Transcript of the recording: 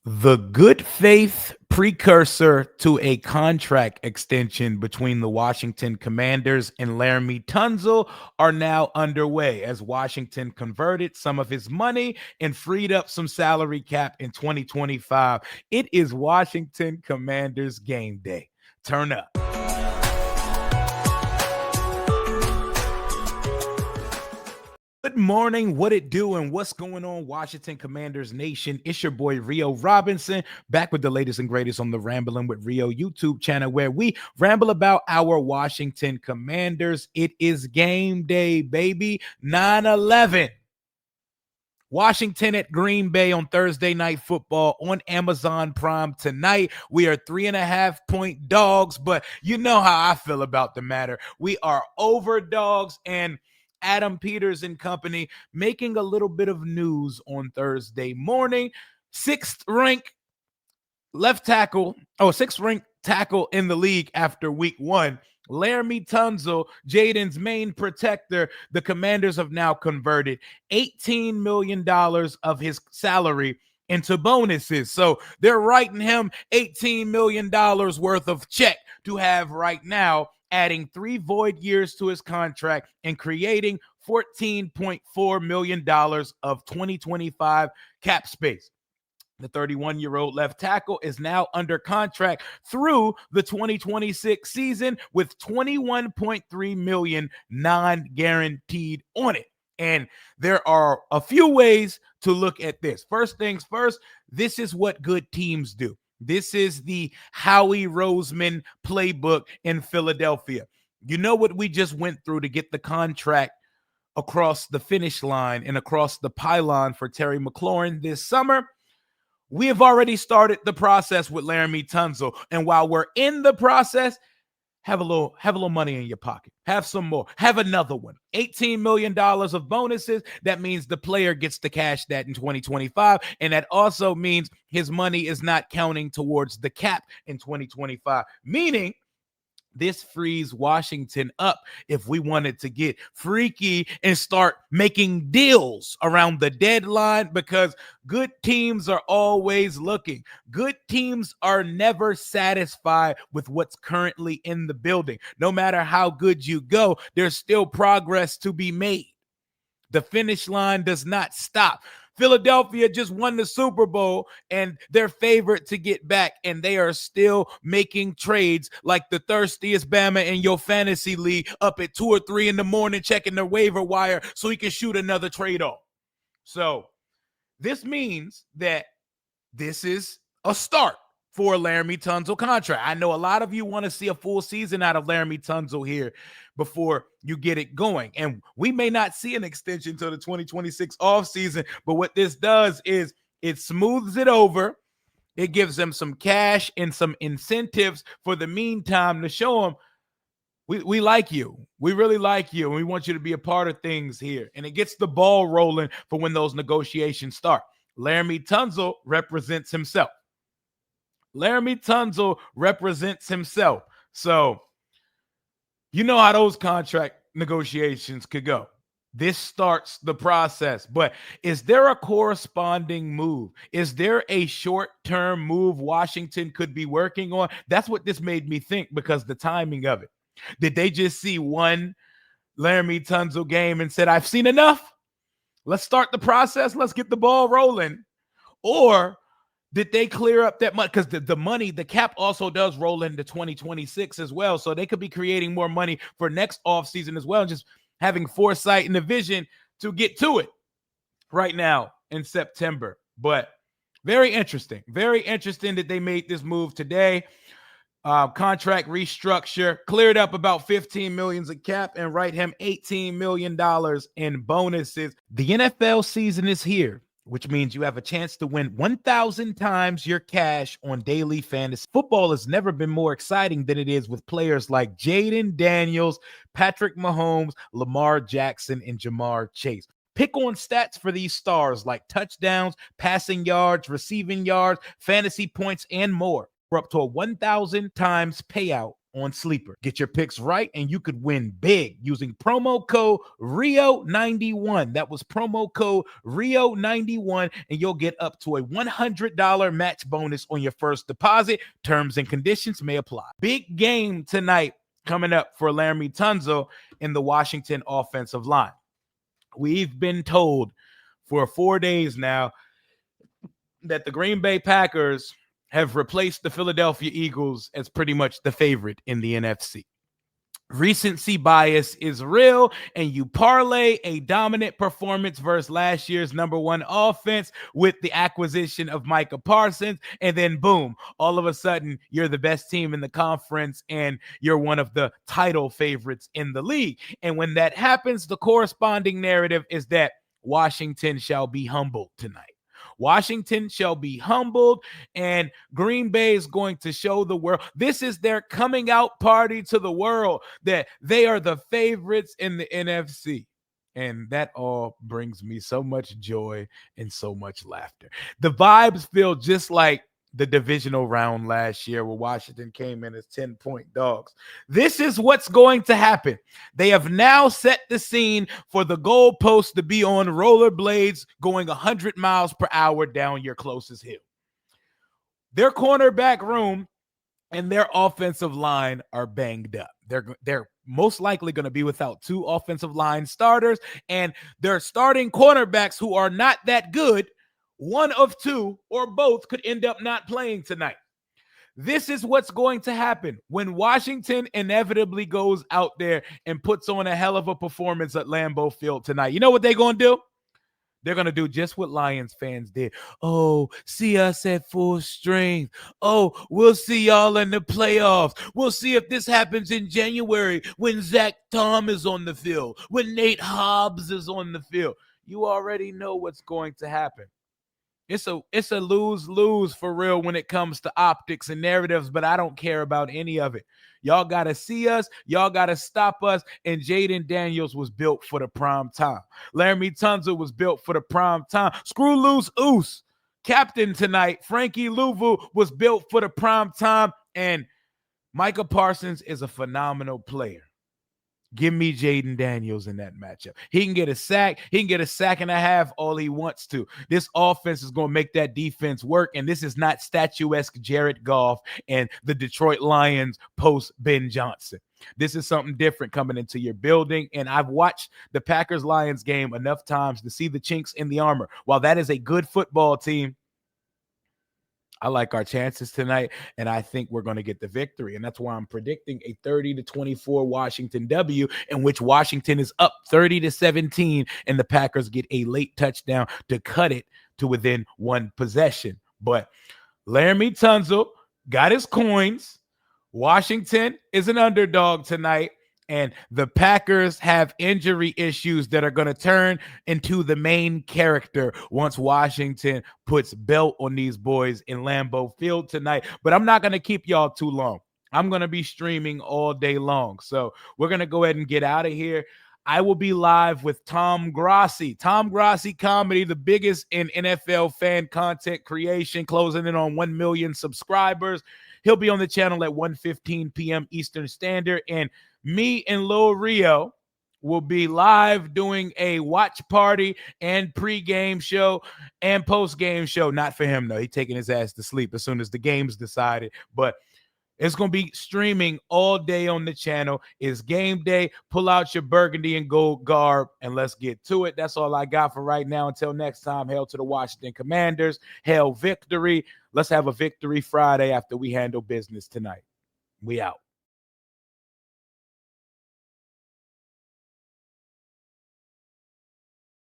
The good faith precursor to a contract extension between the Washington Commanders and Laramie Tunsil are now underway as Washington converted some of his money and freed up some salary cap in 2025. It is Washington Commanders game day. Turn up. Good morning, what it do and what's going on, Washington Commanders Nation? It's your boy Rio Robinson, back with the latest and greatest on the Rambling with Rio YouTube channel, where we ramble about our Washington Commanders. It is game day, baby. 9/11. Washington at Green Bay on Thursday Night Football on Amazon Prime tonight. We are 3.5-point dogs, but you know how I feel about the matter. We are overdogs, and Adam Peters and company making a little bit of news on Thursday morning. Sixth ranked tackle in the league after week one. Laremy Tunsil, Jaden's main protector. The Commanders have now converted $18 million of his salary into bonuses. So they're writing him $18 million worth of check to have right now, adding 3 void years to his contract and creating $14.4 million of 2025 cap space. The 31-year-old left tackle is now under contract through the 2026 season with $21.3 million non-guaranteed on it. And there are a few ways to look at this. First things first, this is what good teams do. This is the Howie Roseman playbook in Philadelphia. You know what we just went through to get the contract across the finish line and across the pylon for Terry McLaurin this summer? We have already started the process with Laramie Tunsil. And while we're in the process, have a little money in your pocket. Have some more. Have another one. $18 million of bonuses. That means the player gets to cash that in 2025. And that also means his money is not counting towards the cap in 2025. Meaning, this frees Washington up if we wanted to get freaky and start making deals around the deadline, because good teams are always looking. Good teams are never satisfied with what's currently in the building. No matter how good you go, there's still progress to be made. The finish line does not stop. Philadelphia just won the Super Bowl and they're favored to get back, and they are still making trades like the thirstiest Bama in your fantasy league up at 2 or 3 in the morning checking their waiver wire so he can shoot another trade off. So this means that this is a start for a Laramie Tunsil contract. I know a lot of you want to see a full season out of Laramie Tunsil here before you get it going. And we may not see an extension until the 2026 offseason, but what this does is it smooths it over. It gives them some cash and some incentives for the meantime to show them, we like you. We really like you, and we want you to be a part of things here. And it gets the ball rolling for when those negotiations start. Laramie Tunsil represents himself. Laramie Tunsil represents himself. So you know how those contract negotiations could go. This starts the process. But is there a corresponding move? Is there a short-term move Washington could be working on? That's what this made me think, because the timing of it. Did they just see one Laramie Tunsil game and said, I've seen enough? Let's start the process. Let's get the ball rolling. Or did they clear up that money? Because the money, the cap also does roll into 2026 as well. So they could be creating more money for next offseason as well, just having foresight and the vision to get to it right now in September. But very interesting that they made this move today. Contract restructure, cleared up about $15 million of cap and write him $18 million in bonuses. The NFL season is here, which means you have a chance to win 1,000 times your cash on daily fantasy. Football has never been more exciting than it is with players like Jaden Daniels, Patrick Mahomes, Lamar Jackson, and Jamar Chase. Pick on stats for these stars like touchdowns, passing yards, receiving yards, fantasy points, and more. We're up to a 1,000 times payout on Sleeper. Get your picks right and you could win big using promo code RIO91. That was promo code RIO91 and you'll get up to a $100 match bonus on your first deposit. Terms and conditions may apply. Big game tonight coming up for Laramie Tunsil in the Washington offensive line. We've been told for 4 days now that the Green Bay Packers have replaced the Philadelphia Eagles as pretty much the favorite in the NFC. Recency bias is real, and you parlay a dominant performance versus last year's number one offense with the acquisition of Micah Parsons, and then boom, all of a sudden you're the best team in the conference and you're one of the title favorites in the league. And when that happens, the corresponding narrative is that Washington shall be humbled tonight. Washington shall be humbled, and Green Bay is going to show the world. This is their coming out party to the world that they are the favorites in the NFC. And that all brings me so much joy and so much laughter. The vibes feel just like the divisional round last year where Washington came in as 10-point dogs. This is what's going to happen. They have now set the scene for the goalpost to be on rollerblades going 100 miles per hour down your closest hill. Their cornerback room and their offensive line are banged up. They're most likely going to be without two offensive line starters, and their starting cornerbacks who are not that good, one of two or both, could end up not playing tonight. This is what's going to happen when Washington inevitably goes out there and puts on a hell of a performance at Lambeau Field tonight. You know what they're going to do? They're going to do just what Lions fans did. Oh, see us at full strength. Oh, we'll see y'all in the playoffs. We'll see if this happens in January when Zach Tom is on the field, when Nate Hobbs is on the field. You already know what's going to happen. It's a lose-lose for real when it comes to optics and narratives, but I don't care about any of it. Y'all got to see us. Y'all got to stop us. And Jaden Daniels was built for the prime time. Laramie Tunsil was built for the prime time. Screw loose Oos. Captain tonight, Frankie Louvu, was built for the prime time. And Micah Parsons is a phenomenal player. Give me Jaden Daniels in that matchup. He can get a sack. He can get a sack and a half all he wants to. This offense is going to make that defense work, and this is not statuesque Jared Goff and the Detroit Lions post Ben Johnson. This is something different coming into your building, and I've watched the Packers-Lions game enough times to see the chinks in the armor. While that is a good football team, I like our chances tonight, and I think we're going to get the victory. And that's why I'm predicting a 30-24 Washington W, in which Washington is up 30-17, and the Packers get a late touchdown to cut it to within one possession. But Laramie Tunsil got his coins. Washington is an underdog tonight, and the Packers have injury issues that are going to turn into the main character once Washington puts belt on these boys in Lambeau Field tonight. But I'm not going to keep y'all too long. I'm going to be streaming all day long. So we're going to go ahead and get out of here. I will be live with Tom Grossi. Tom Grossi Comedy, the biggest in NFL fan content creation, closing in on 1 million subscribers. He'll be on the channel at 1:15 p.m. Eastern Standard. And me and Lil Rio will be live doing a watch party and pregame show and postgame show. Not for him, though. He's taking his ass to sleep as soon as the game's decided. But it's going to be streaming all day on the channel. It's game day. Pull out your burgundy and gold garb, and let's get to it. That's all I got for right now. Until next time, hail to the Washington Commanders. Hail victory. Let's have a victory Friday after we handle business tonight. We out.